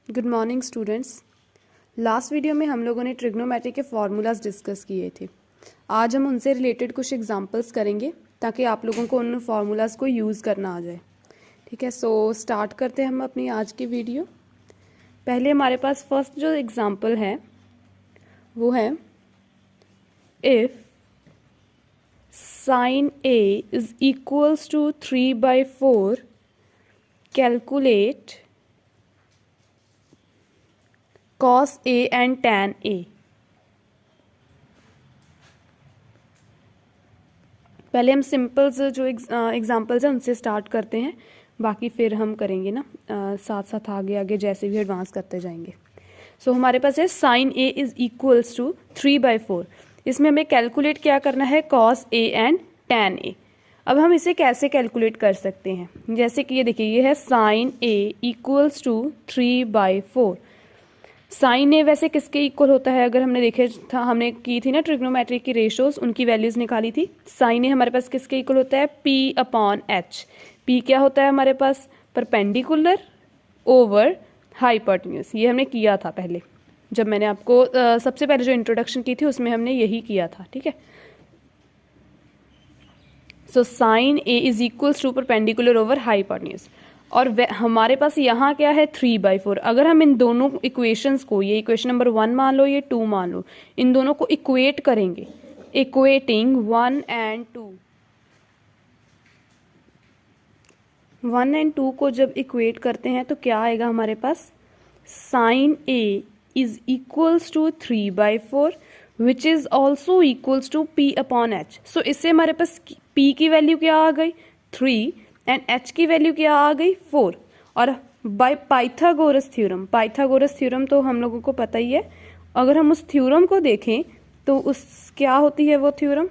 Good morning students. Last video में हम लोगों ने ट्रिग्नोमेट्री के फॉर्मूलाज डिस्कस किए थे। आज हम उनसे रिलेटेड कुछ एग्जांपल्स करेंगे ताकि आप लोगों को उन फॉर्मूलाज को यूज़ करना आ जाए। ठीक है, सो स्टार्ट करते हैं हम अपनी आज की वीडियो। पहले हमारे पास फर्स्ट जो एग्जांपल है वो है if sin A is equals to 3/4 calculate cos A and tan A। पहले हम सिंपल्स जो एग्जांपल्स हैं उनसे स्टार्ट करते हैं, बाकी फिर हम करेंगे ना साथ साथ आगे आगे जैसे भी एडवांस करते जाएंगे। सो हमारे पास है sin A is equals to 3/4। इसमें हमें कैलकुलेट क्या करना है, cos A and tan A। अब हम इसे कैसे कैलकुलेट कर सकते हैं, जैसे कि ये देखिए, ये है sin A equals to 3/4। Sine A वैसे किसके इक्वल होता है, अगर हमने देखे था, हमने की थी ना ट्रिग्नोमेट्री की रेशोज, उनकी वैल्यूज निकाली थी। साइन ए हमारे पास किसके इक्वल होता है, P/H। P क्या होता है हमारे पास, परपेंडिकुलर ओवर हाइपोटेन्यूज। ये हमने किया था पहले, जब मैंने आपको सबसे पहले जो इंट्रोडक्शन की थी उसमें हमने यही किया था। ठीक है, so sine A is equals to perpendicular over hypotenuse. और हमारे पास यहाँ क्या है, 3/4। अगर हम इन दोनों इक्वेशंस को, ये इक्वेशन नंबर 1 मान लो, ये 2 मान लो, इन दोनों को इक्वेट करेंगे, इक्वेटिंग 1 एंड 2 को जब इक्वेट करते हैं तो क्या आएगा हमारे पास, sine A is equals to 3/4 which is also equals to P/H। So इससे हमारे पास P की वैल्यू क्या आ गई, 3 एंड H की वैल्यू क्या आ गई, 4। और बाय पाइथागोरस थ्योरम तो हम लोगों को पता ही है। अगर हम उस थ्योरम को देखें तो उस क्या होती है वो theorem,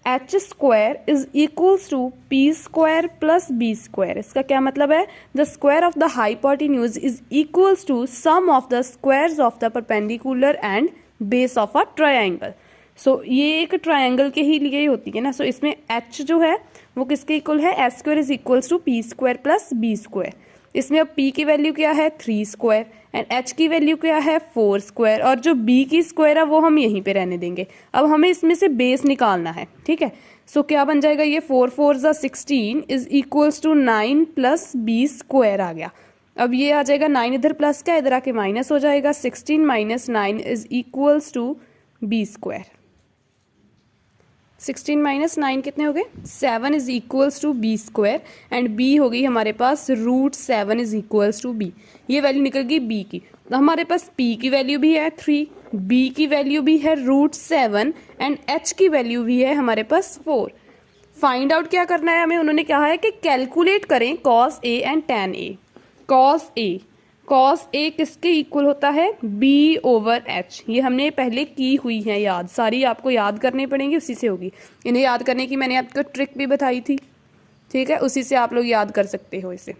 H² is equals to P² plus B²। इसका क्या मतलब है, the square of the hypotenuse is equals to sum of the squares of the perpendicular and base of a triangle. So ये एक ट्रायंगल के ही लिए ही होती है ना। सो इसमें H जो है वो किसके इक्वल है, H² is equals to P² plus B²। इसमें अब P की वैल्यू क्या है, 3² एंड H की वैल्यू क्या है, 4²। और जो B की स्क्वायर है वो हम यहीं पे रहने देंगे। अब हमें इसमें से बेस निकालना है। ठीक है, सो क्या बन जाएगा, ये 4 4 16 is equals to 9 plus B² आ गया। अब ये आ जाएगा 9 इधर प्लस का, इधर आके माइनस हो जाएगा। 16 minus 9 is equals to B²। 16 minus 9 कितने हो गए, 7 is equals to B² and B हो गई हमारे पास √7 इज इक्वल्स टू B। ये वैल्यू निकल गई B की। तो हमारे पास P की वैल्यू भी है 3, B की वैल्यू भी है √7 एंड H की वैल्यू भी है हमारे पास 4। फाइंड आउट क्या करना है हमें, उन्होंने कहा है कि कैलकुलेट करें cos A and tan A। cos A किसके इक्वल होता है, B/H। ये हमने पहले की हुई है याद, सारी आपको याद करनी पड़ेंगी, उसी से होगी। इन्हें याद करने की मैंने आपको ट्रिक भी बताई थी। ठीक है, उसी से आप लोग याद कर सकते हो इसे,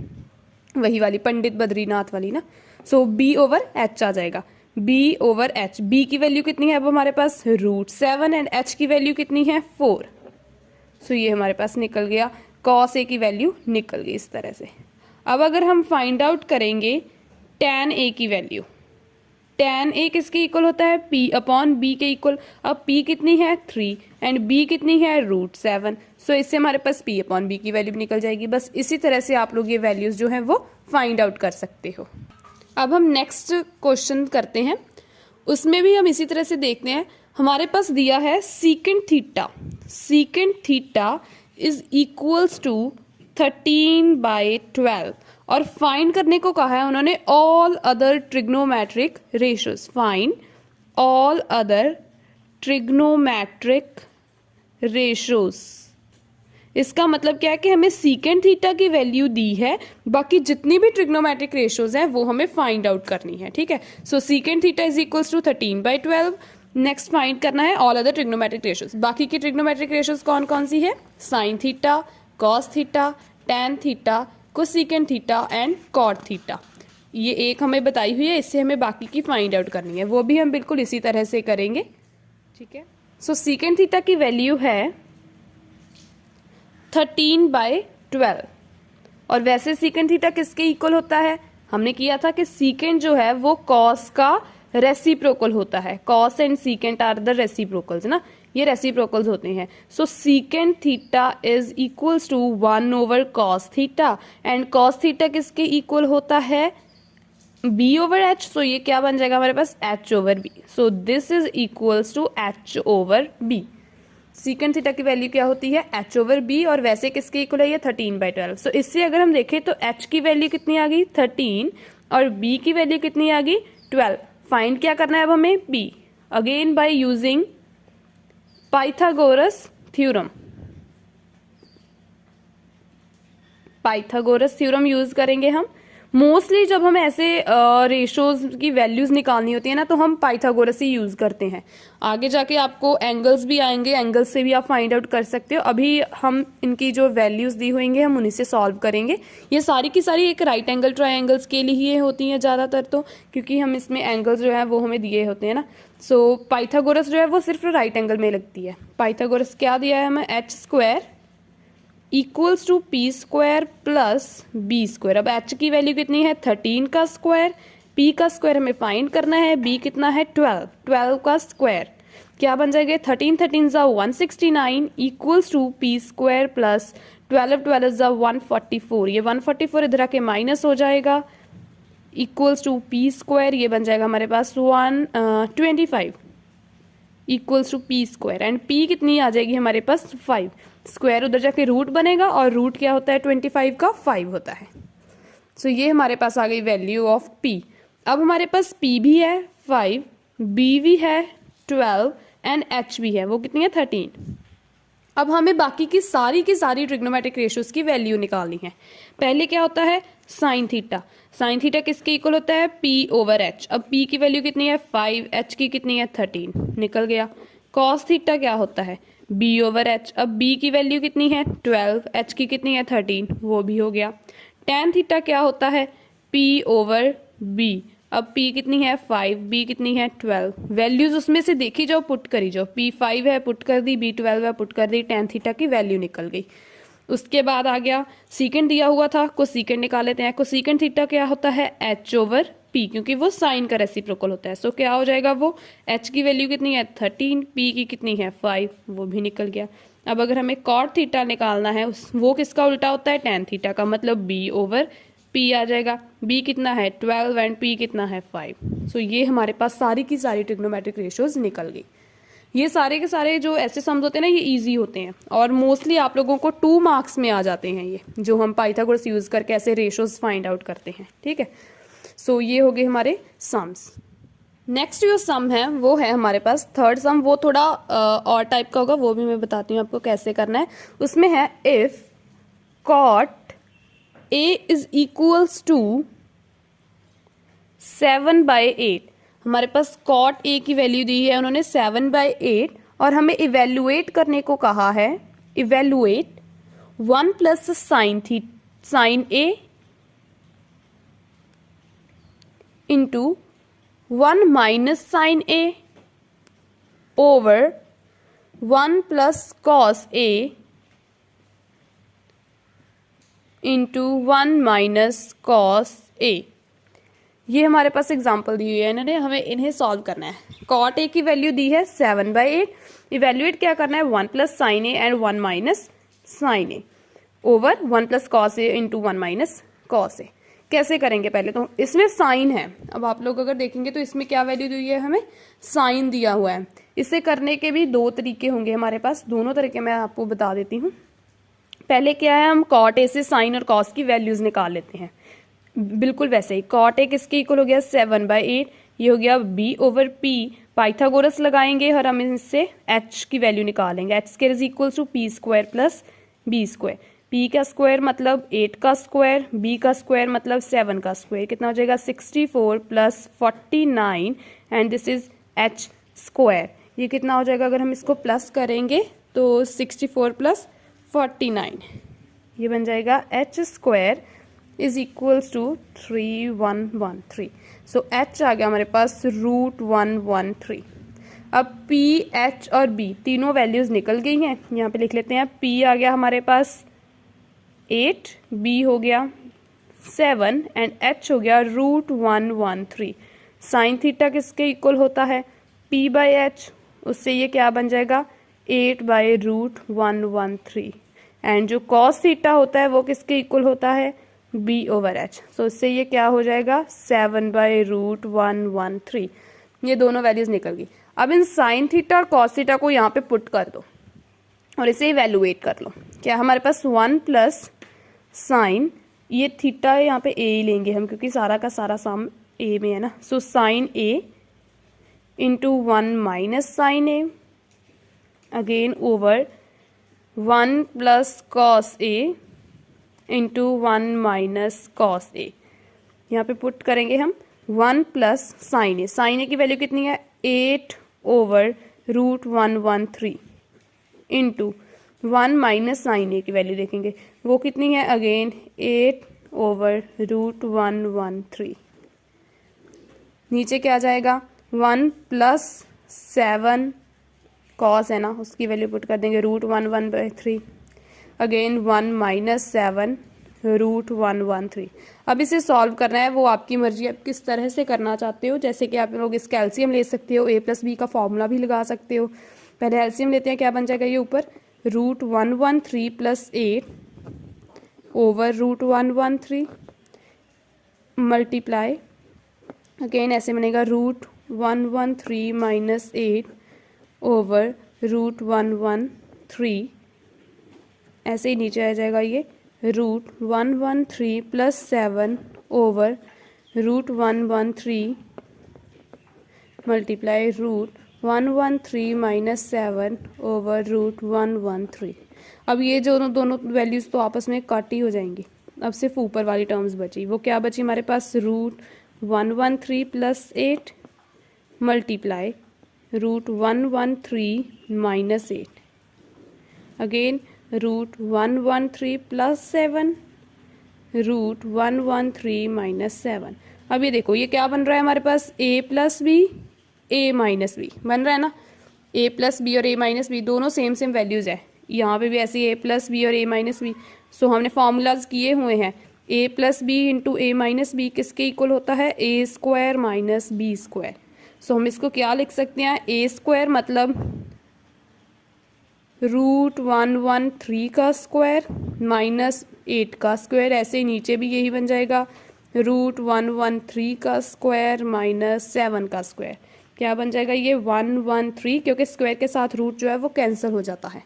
वही वाली पंडित बद्रीनाथ वाली ना। सो B/H आ जाएगा, B/H। B की वैल्यू कितनी है अब हमारे पास, √7 एंड H की वैल्यू कितनी है, 4। सो ये हमारे पास निकल गया, cos A की वैल्यू निकल गई इस तरह से। अब अगर हम फाइंड आउट करेंगे tan A की वैल्यू, tan A किसके इक्वल होता है, P/B के इक्वल। अब P कितनी है, 3 एंड B कितनी है, √7। सो इससे हमारे पास P/B की वैल्यू भी निकल जाएगी। बस इसी तरह से आप लोग ये वैल्यूज जो है वो फाइंड आउट कर सकते हो। अब हम नेक्स्ट क्वेश्चन करते हैं, उसमें भी हम इसी तरह से देखते हैं। हमारे पास दिया है secant theta is equals to 13/12 और फाइंड करने को कहा है उन्होंने all other trigonometric ratios. Find all other trigonometric ratios. इसका मतलब क्या है कि हमें सीकेंट थीटा की वैल्यू दी है, बाकी जितनी भी ट्रिग्नोमेट्रिक रेशियोज हैं वो हमें फाइंड आउट करनी है। ठीक है, so secant theta is equals to 13/12। Next find करना है ऑल अदर ट्रिग्नोमेट्रिक रेशियोज। बाकी की ट्रिग्नोमेट्रिक रेशियोज कौन कौन सी है, sine theta, cos theta, tan theta, cosecant theta and cot theta. ये एक हमें बताई हुई है, इससे हमें बाकी की फाइंड आउट करनी है, वो भी हम बिल्कुल इसी तरह से करेंगे। ठीक है, सो सीकेंट थीटा की वैल्यू है 13/12 और वैसे सीकेंट थीटा किसके इक्वल होता है, हमने किया था कि सीकेंट जो है वो कॉस का रेसिप्रोकल होता है, cos and secant are the reciprocals ना, ये रेसिप्रोकल्स होते हैं। So secant theta is equals to 1 over cos theta, and cos theta किसके इक्वल होता है, b ओवर h। सो ये क्या बन जाएगा हमारे पास, h over b। So this is equals to h over b। Secant theta की वैल्यू क्या होती है, h ओवर b, और वैसे किसके इक्वल है ये 13/12। सो इससे अगर हम देखें तो h की वैल्यू कितनी आ गई 13 और b की वैल्यू कितनी आ गई 12। फाइंड क्या करना है अब हमें, b, again by using Pythagoras theorem. Pythagoras theorem use करेंगे हम। मोस्टली जब हम ऐसे रेशोज की वैल्यूज निकालनी होती है ना, तो हम पाइथागोरस ही यूज करते हैं। आगे जाके आपको एंगल्स भी आएंगे, एंगल्स से भी आप फाइंड आउट कर सकते हो। अभी हम इनकी जो वैल्यूज दी हुई हम उन्हीं से सॉल्व करेंगे। ये सारी की सारी एक राइट एंगल ट्रायंगल्स के लिए ही होती हैं ज़्यादातर, तो क्योंकि हम इसमें एंगल्स जो है वो हमें दिए होते हैं ना। सो पाइथागोरस जो है वो सिर्फ राइट एंगल में लगती है। पाइथागोरस क्या दिया है हमें, h square equals to P square plus B square. अब h की वैल्यू कितनी है 13 का स्क्वायर, p का स्क्वायर हमें फाइंड करना है, b कितना है 12 का स्क्वायर। क्या बन जाएगा 13 13 जा 169 equals to P square plus 12 जा 144। ये 144 इधर आके माइनस हो जाएगा, इक्वल्स टू पी स्क्वायर, ये बन जाएगा हमारे पास 125 equals to P square, and p कितनी आ जाएगी हमारे पास 5। स्क्वायर उधर जाके रूट बनेगा, और रूट क्या होता है 25 का 5 होता है। सो ये हमारे पास आ गई वैल्यू ऑफ p। अब हमारे पास p भी है 5, b भी है 12 एंड h भी है, वो कितनी है 13। अब हमें बाकी की सारी ट्रिग्नोमेट्रिक रेशियोज की वैल्यू निकालनी है। पहले क्या होता है साइन थीटा। साइन थीटा किसके इक्वल होता है, p ओवर h। अब p की वैल्यू कितनी है 5, h की कितनी है 13, निकल गया। कॉस थीटा क्या होता है b ओवर h। अब b की वैल्यू कितनी है 12, h की कितनी है 13, वो भी हो गया। tan थीटा क्या होता है p ओवर b। अब p कितनी है 5, b कितनी है 12। वैल्यूज उसमें से देखी जाओ, पुट करी जाओ, p 5 है पुट कर दी, b 12 है पुट कर दी, tan थीटा की वैल्यू निकल गई। उसके बाद आ गया सीकेंट दिया हुआ था, कोसीकेंट निकाल लेते हैं। कोसीकेंट थीटा क्या होता है h ओवर p, क्योंकि वो साइन का रेसिप्रोकल होता है। सो क्या हो जाएगा वो, h की वैल्यू कितनी है 13, p की कितनी है 5, वो भी निकल गया। अब अगर हमें कॉट थीटा निकालना है, वो किसका उल्टा होता है tan थीटा का, मतलब b ओवर p आ जाएगा। b कितना है 12 एंड p कितना है 5। सो ये हमारे पास सारी की सारी ट्रिग्नोमेट्रिक रेशियोज निकल गई। ये सारे के सारे जो ऐसे सम्स होते हैं ना, ये इजी होते हैं, और मोस्टली आप लोगों को 2 मार्क्स में आ जाते हैं ये, जो हम पाइथागोरस यूज करके ऐसे रेशियोज फाइंड आउट करते हैं। ठीक है, सो ये हो गए हमारे सम्स। नेक्स्ट जो सम है वो है हमारे पास थर्ड सम, वो थोड़ा और टाइप का होगा, वो भी मैं बताती हूँ आपको कैसे करना है। उसमें है if cot a is equals to 7/8। हमारे पास कॉट a की वैल्यू दी है उन्होंने 7/8, और हमें इवेल्युएट करने को कहा है, evaluate 1 plus sine a into 1 minus sine a over 1 plus cos a into 1 minus cos a। ये हमारे पास एग्जाम्पल दी हुई है इन्होंने, हमें इन्हें सॉल्व करना है। कॉट a की वैल्यू दी है 7/8, इवेल्युएट क्या करना है 1 plus sine a and 1 minus sine a over 1 plus cos a into 1 minus cos a। कैसे करेंगे, पहले तो इसमें साइन है। अब आप लोग अगर देखेंगे तो इसमें क्या वैल्यू दी हुई है, हमें साइन दिया हुआ है। इसे करने के भी 2 तरीके होंगे हमारे पास, दोनों तरीके मैं आपको बता देती हूँ। पहले क्या है, हम कॉट a से साइन और कॉस की वैल्यूज निकाल लेते हैं। बिल्कुल वैसे ही कॉट a किसके इक्वल हो गया 7/8, ये हो गया b ओवर p। पाइथागोरस लगाएंगे और हम इससे h की वैल्यू निकालेंगे। h square is equal to p square plus b square. p का स्क्वायर मतलब 8 का स्क्वायर, b का स्क्वायर मतलब 7 का स्क्वायर, कितना हो जाएगा 64 plus 49 and this is h square. ये कितना हो जाएगा, अगर हम इसको प्लस करेंगे तो 64 प्लस 49, ये बन जाएगा h square is equals to 3113। So h आ गया हमारे पास √113। अब p, h और b तीनों वैल्यूज निकल गई हैं, यहाँ पे लिख लेते हैं। p आ गया हमारे पास 8, b हो गया 7 एंड h हो गया √113। साइन थीटा किसके इक्वल होता है? p by H. उससे ये क्या बन जाएगा? 8 बाई √113। एंड जो कॉस थीटा होता है वो किसके इक्वल होता है? b over h। सो इससे ये क्या हो जाएगा? 7 बाई √113। ये दोनों वैल्यूज निकल गई। अब इन साइन थीटा और कॉस थीटा को यहाँ पे पुट कर दो और इसे इवेलुएट कर लो। क्या हमारे पास 1 प्लस साइन, ये थीटा है यहाँ पे a ही लेंगे हम क्योंकि सारा का सारा साम a में है ना। So sine a into 1 minus sine a again over 1 plus cos a into 1 minus cos a। यहाँ पे पुट करेंगे हम 1 plus sine a। Sine a की वैल्यू कितनी है? 8 over √113 into 1 minus sine a की वैल्यू देखेंगे वो कितनी है? Again 8 over √113। नीचे क्या आ जाएगा? 1 प्लस 7 कॉस है ना, उसकी वैल्यू पुट कर देंगे √113 अगेन 1 माइनस 7 √113। अब इसे सॉल्व करना है, वो आपकी मर्जी, आप किस तरह से करना चाहते हो। जैसे कि आप लोग इसका एलसीएम ले सकते हो, a प्लस बी का फॉर्मूला भी लगा सकते हो। पहले एलसीएम लेते हैं, क्या बन जाएगा ये ऊपर? √113 प्लस 8 ओवर √113 मल्टीप्लाई अगेन ऐसे बनेगा √113 माइनस 8 ओवर √113। ऐसे ही नीचे आ जाएगा ये √113 plus 7 over √113 multiply √113 minus 7 over √113। अब ये जो दोनों वैल्यूज़ तो आपस में कट ही हो जाएंगी। अब सिर्फ ऊपर वाली टर्म्स बची। वो क्या बची हमारे पास? √113 plus 8 multiply √113 minus 8 again √113 plus 7 √113 minus 7। अब ये देखो ये क्या बन रहा है हमारे पास? a plus B a minus B बन रहा है ना। a प्लस बी और a माइनस बी दोनों सेम सेम वैल्यूज़ है। यहाँ पे भी ऐसे ही a प्लस बी और a माइनस बी। सो हमने फॉर्मूलाज किए हुए हैं। a plus B into a minus B किसके इक्वल होता है? a square minus b square. So हम इसको क्या लिख सकते हैं? a स्क्वायर मतलब √113 का स्क्वायर माइनस 8 का स्क्वायर। ऐसे ही नीचे भी यही बन जाएगा √113 का स्क्वायर माइनस 7 का स्क्वायर। क्या बन जाएगा ये? 113, क्योंकि स्क्वायर के साथ रूट जो है वो कैंसिल हो जाता है।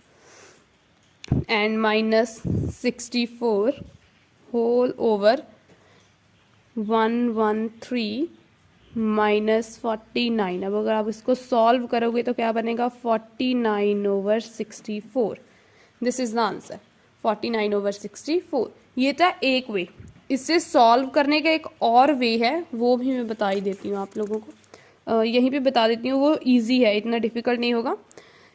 And minus 64 whole over 113 minus 49। अब अगर आप इसको सॉल्व करोगे तो क्या बनेगा? 49 over 64। This is the answer, 49 over 64। ये था एक वे। इससे सॉल्व करने का एक और वे है, वो भी मैं बता ही देती हूँ आप लोगों को। यहीं पे बता देती हूँ, वो इजी है, इतना डिफिकल्ट नहीं होगा।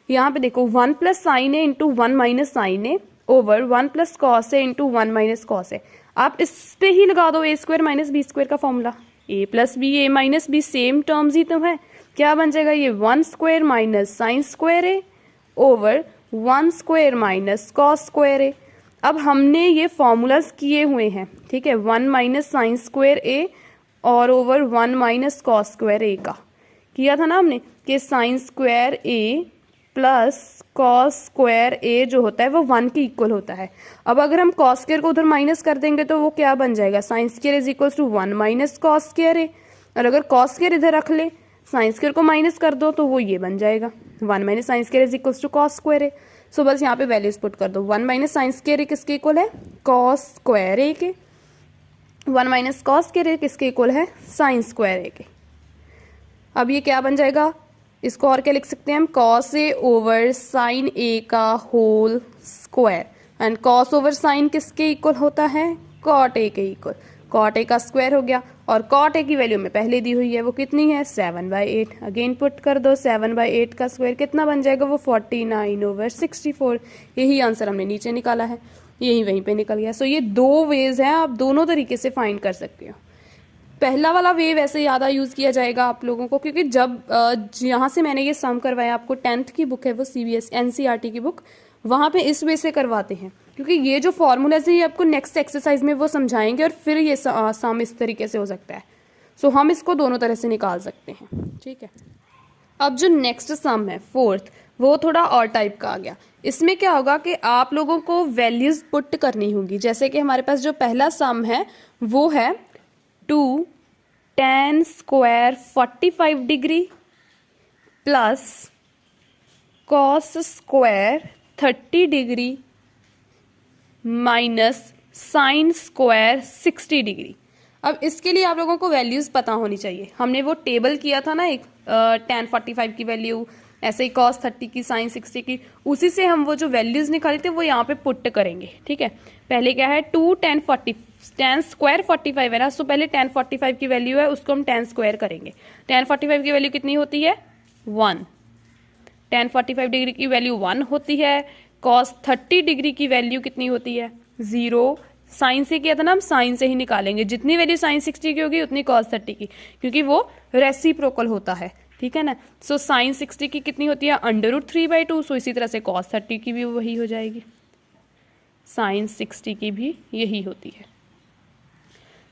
यहाँ पे देखो 1 plus sine A into 1 minus sine A over 1 plus cos A into 1 minus cos A. आप इस पे ही लगा दो a square minus B square का formula. a plus B a minus B same terms ही तो है। क्या बन जाएगा ये? 1 square minus sine square A over 1 square minus cos square A. अब हमने ये फॉर्मूलाज किए हुए हैं, ठीक है, 1 माइनस साइन स्क्वायर ए और ओवर 1 माइनस कॉस स्क्वायर ए का किया था ना हमने, कि साइन स्क्वायर ए प्लस कॉस स्क्वायर ए जो होता है वो 1 के इक्वल होता है। अब अगर हम कॉस स्क्वायर को उधर माइनस कर देंगे तो वो क्या बन जाएगा? Sine square is equal to 1 minus cos square A. और अगर कॉस स्क्वायर इधर रख ले, साइन स्क्वायर को माइनस कर दो तो वो ये बन जाएगा 1 minus sine square is equal to cos square A. So बस यहाँ पे वैल्यूज पुट कर दो। 1 माइनस साइन स्क्वायर ए किसके इक्वल है? कॉस स्क्वायर ए के। 1 माइनस कॉस स्क्वायर ए किसके इक्वल है? साइन स्क्वायर ए के। अब ये क्या बन जाएगा? इसको और क्या लिख सकते हैं हम? Cos a over sine a का whole square. And cos over sine किसके इक्वल होता है? कॉट ए के इक्वल। कॉट ए का स्क्वायर हो गया, और कॉट ए की वैल्यू में पहले दी हुई है, वो कितनी है? 7/8। अगेन पुट कर दो, 7/8 का स्क्वायर कितना बन जाएगा? वो 49 ओवर 64। यही आंसर हमने नीचे निकाला है, यही वहीं पे निकल गया। सो ये दो वेज हैं, आप दोनों तरीके से फाइंड कर सकते हो। पहला वाला वे वैसे ज़्यादा यूज़ किया जाएगा आप लोगों को, क्योंकि जब यहाँ से मैंने ये सम करवाया, आपको 10th की बुक है वो CBSE NCERT की बुक, वहाँ पे इस वे से करवाते हैं। क्योंकि ये जो फॉर्मूलाज है ये आपको नेक्स्ट एक्सरसाइज में वो समझाएंगे और फिर ये सम इस तरीके से हो सकता है। सो हम इसको दोनों तरह से निकाल सकते हैं, ठीक है। अब जो नेक्स्ट सम है फोर्थ, वो थोड़ा और टाइप का आ गया। इसमें क्या होगा कि आप लोगों को वैल्यूज पुट करनी होगी। जैसे कि हमारे पास जो पहला सम है वो है 2 tan square 45 degree plus cos square 30 degree minus sine square 60 degree. अब इसके लिए आप लोगों को वैल्यूज पता होनी चाहिए। हमने वो टेबल किया था ना एक, tan 45 की वैल्यू, ऐसे ही cos 30 की, साइन 60 की, उसी से हम वो जो वैल्यूज निकाली थे वो यहाँ पे पुट करेंगे, ठीक है। पहले क्या है 2 tan स्क्वायर 45 है ना, सो पहले tan 45 की वैल्यू है उसको हम tan स्क्वायर करेंगे। tan 45 की वैल्यू कितनी होती है 1, tan 45 डिग्री की वैल्यू 1 होती है। cos 30 डिग्री की वैल्यू कितनी होती है 0। साइन से किया था ना, हम साइन से ही निकालेंगे। जितनी वैल्यू साइन 60 की होगी उतनी cos 30 की, क्योंकि वो रेसिप्रोकल होता है, ठीक है ना। सो साइन 60 की कितनी होती है √3/2। सो इसी तरह से cos 30 की भी वही हो जाएगी, साइन 60 की भी यही होती है।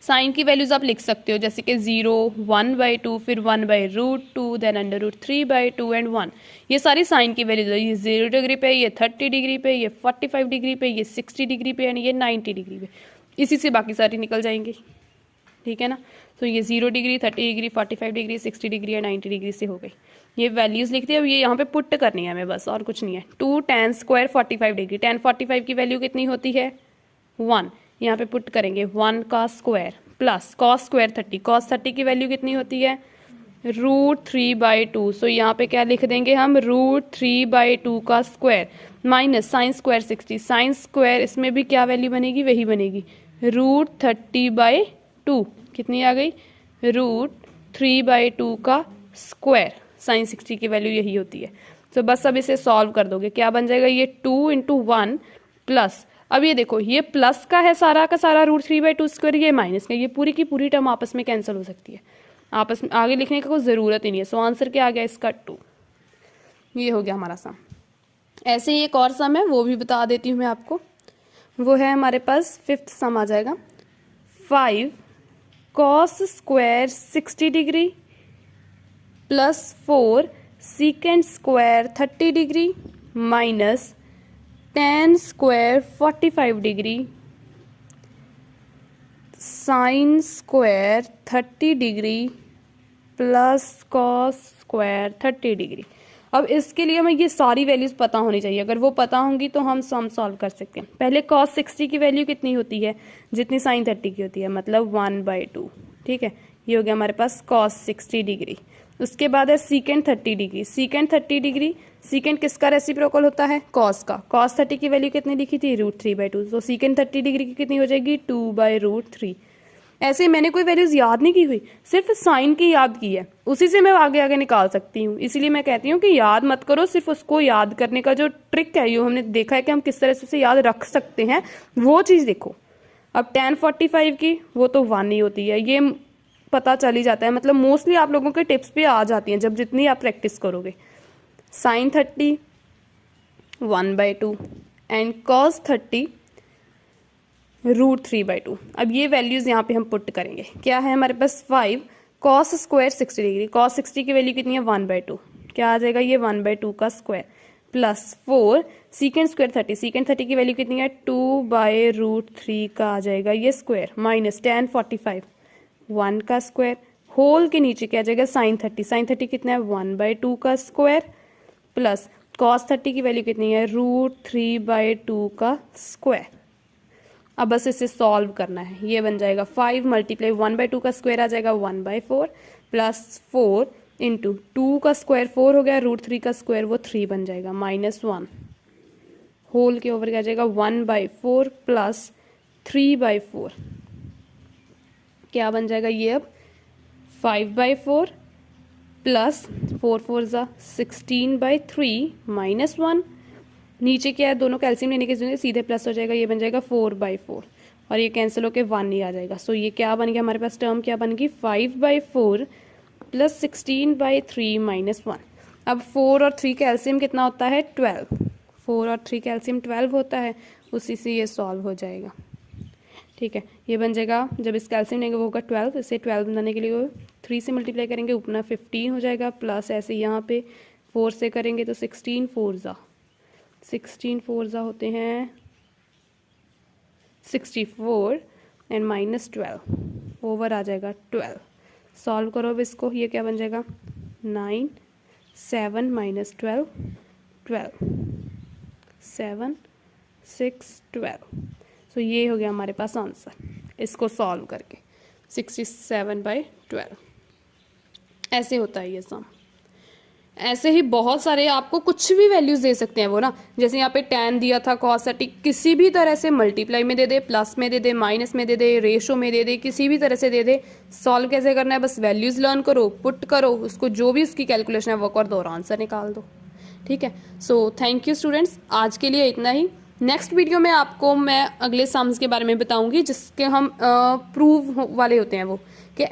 साइन की वैल्यूज आप लिख सकते हो जैसे कि 0, 1/2, फिर 1/√2, देन √3/2 एंड 1। ये सारी साइन की वैल्यूज है। ये 0 डिग्री पे, ये 30 डिग्री पे, ये 45 डिग्री पे, ये 60 डिग्री पे एंड ये 90 डिग्री पे। इसी से बाकी सारी निकल जाएंगी, ठीक है ना। तो ये 0 डिग्री, 30 डिग्री, 45 डिग्री, 60 डिग्री या 90 डिग्री से हो गई। ये वैल्यूज लिखते हैं। अब ये यहाँ पे पुट करनी है हमें बस, और कुछ नहीं है। 2 tan स्क्वायर 45 डिग्री, tan 45 की वैल्यू कितनी होती है 1, यहाँ पे पुट करेंगे 1 का square plus cos square 30, cos 30 की वैल्यू कितनी होती है √3/2। सो यहाँ पे क्या लिख देंगे हम √3/2 का square minus sine square 60, sine square इसमें भी क्या वैल्यू बनेगी वही बनेगी √30/2 कितनी आ गई √3/2 का स्क्वायर। साइन 60 की वैल्यू यही होती है। तो बस अब इसे सॉल्व कर दोगे, क्या बन जाएगा ये 2 × 1 प्लस, अब ये देखो ये प्लस का है सारा का सारा √3/2 स्क्वायर, ये माइनस का, ये पूरी की पूरी टर्म आपस में कैंसिल हो सकती है, आपस में आगे लिखने का कोई ज़रूरत ही नहीं है। सो आंसर क्या आ गया इसका 2। ये हो गया हमारा सम। ऐसे ही एक और सम है वो भी बता देती हूँ मैं आपको। वो है हमारे पास 5th सम आ जाएगा 5 cos square 60 degree plus 4 secant square 30 degree minus tan square 45 degree sine square 30 degree plus cos square 30 degree. अब इसके लिए हमें ये सारी वैल्यूज पता होनी चाहिए। अगर वो पता होंगी तो हम सम सॉल्व कर सकते हैं। पहले cos 60 की वैल्यू कितनी होती है जितनी साइन 30 की होती है, मतलब 1/2, ठीक है। ये हो गया हमारे पास cos 60 डिग्री। उसके बाद है secant 30 degree. secant 30 degree, secant किसका रेसिप्रोकल होता है cos का। cos 30 की वैल्यू कितनी लिखी थी √3/2, तो secant 30 डिग्री की कितनी हो जाएगी 2/√3। ऐसे मैंने कोई वैल्यूज याद नहीं की हुई, सिर्फ साइन की याद की है, उसी से मैं आगे आगे निकाल सकती हूँ। इसीलिए मैं कहती हूँ कि याद मत करो, सिर्फ उसको याद करने का जो ट्रिक है, जो हमने देखा है कि हम किस तरह से उसे याद रख सकते हैं, वो चीज़ देखो। अब tan 45 की वो तो 1 ही होती है, ये पता चल ही जाता है, मतलब मोस्टली आप लोगों के टिप्स पे आ जाती हैं जब जितनी आप प्रैक्टिस करोगे। Sine 30 1/2 and cos 30 √3/2। अब ये वैल्यूज यहाँ पे हम पुट करेंगे। क्या है हमारे पास 5 cos स्क्वायर 60 डिग्री, cos 60 की वैल्यू कितनी है 1/2, क्या आ जाएगा ये 1/2 का square plus 4 secant square 30, secant 30 की वैल्यू कितनी है 2/√3 का आ जाएगा ये स्क्वायर माइनस tan 45 1 का स्क्वायर होल के नीचे क्या आ जाएगा साइन 30, साइन 30 कितना है 1/2 का स्क्वायर प्लस cos 30 की वैल्यू कितनी है √3/2 का स्क्वायर। अब बस इसे सॉल्व करना है। ये बन जाएगा 5 × 1/2 का स्क्वायर आ जाएगा 1/4 प्लस 4 × 2 का स्क्वायर 4 हो गया, √3 का स्क्वायर वो 3 बन जाएगा माइनस 1 होल के ओवर क्या आ जाएगा 1/4 प्लस 3/4, क्या बन जाएगा ये अब 5/4 प्लस 4 4 ज़ा 16/3 माइनस 1, नीचे क्या है दोनों कैल्शियम लेने की जरूरत है, सीधे प्लस हो जाएगा, ये बन जाएगा 4/4 और ये कैंसिल होकर 1 ही आ जाएगा। सो ये क्या बन गया हमारे पास टर्म, क्या बन गई 5/4 प्लस 16/3 माइनस 1। अब 4 और 3 कैल्शियम कितना होता है 12, 4 और 3 कैल्शियम 12 होता है, उसी से ये सॉल्व हो जाएगा। ठीक है, ये बन जाएगा, जब इसका एलसीएम लेंगे वो होगा 12, इसे 12 बनाने के लिए 3 से मल्टीप्लाई करेंगे, ऊपर 15 हो जाएगा, प्लस ऐसे यहाँ पे 4 से करेंगे तो 16 4 ज़ा होते हैं 64 एंड माइनस 12 ओवर आ जाएगा 12। सॉल्व करो अब इसको, ये क्या बन जाएगा 9 7 माइनस 12 12 7 6 12। सो ये हो गया हमारे पास आंसर, इसको सॉल्व करके 67/12 ऐसे होता है ये सम। ऐसे ही बहुत सारे आपको कुछ भी वैल्यूज दे सकते हैं वो ना, जैसे यहाँ पे tan दिया था, cos किसी भी तरह से मल्टीप्लाई में दे दे, प्लस में दे दे, माइनस में दे दे, रेशो में दे दे, किसी भी तरह से दे दे। सॉल्व कैसे करना है, बस वैल्यूज लर्न करो, पुट करो उसको, जो भी उसकी कैलकुलेशन है वो कर दो और आंसर निकाल दो। ठीक है, सो थैंक यू स्टूडेंट्स, आज के लिए इतना ही। नेक्स्ट वीडियो में आपको मैं अगले सम्स के बारे में बताऊंगी जिसके हम प्रूव वाले होते हैं, वो कि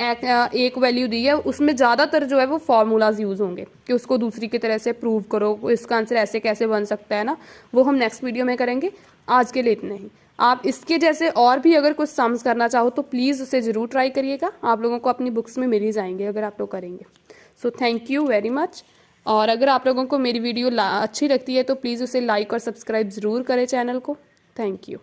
एक वैल्यू दी है उसमें ज़्यादातर जो है वो फार्मूलाज यूज़ होंगे कि उसको दूसरी की तरह से प्रूव करो, इसका आंसर ऐसे कैसे बन सकता है ना, वो हम नेक्स्ट वीडियो में करेंगे। आज के लिए इतना ही। आप इसके जैसे और भी अगर कुछ सम्स करना चाहो तो प्लीज़ उसे ज़रूर ट्राई करिएगा, आप लोगों को अपनी बुक्स में मिल ही जाएंगे अगर आप लोग करेंगे। So thank you very much. और अगर आप लोगों को मेरी वीडियो अच्छी लगती है तो प्लीज़ उसे लाइक और सब्सक्राइब ज़रूर करें चैनल को। Thank you.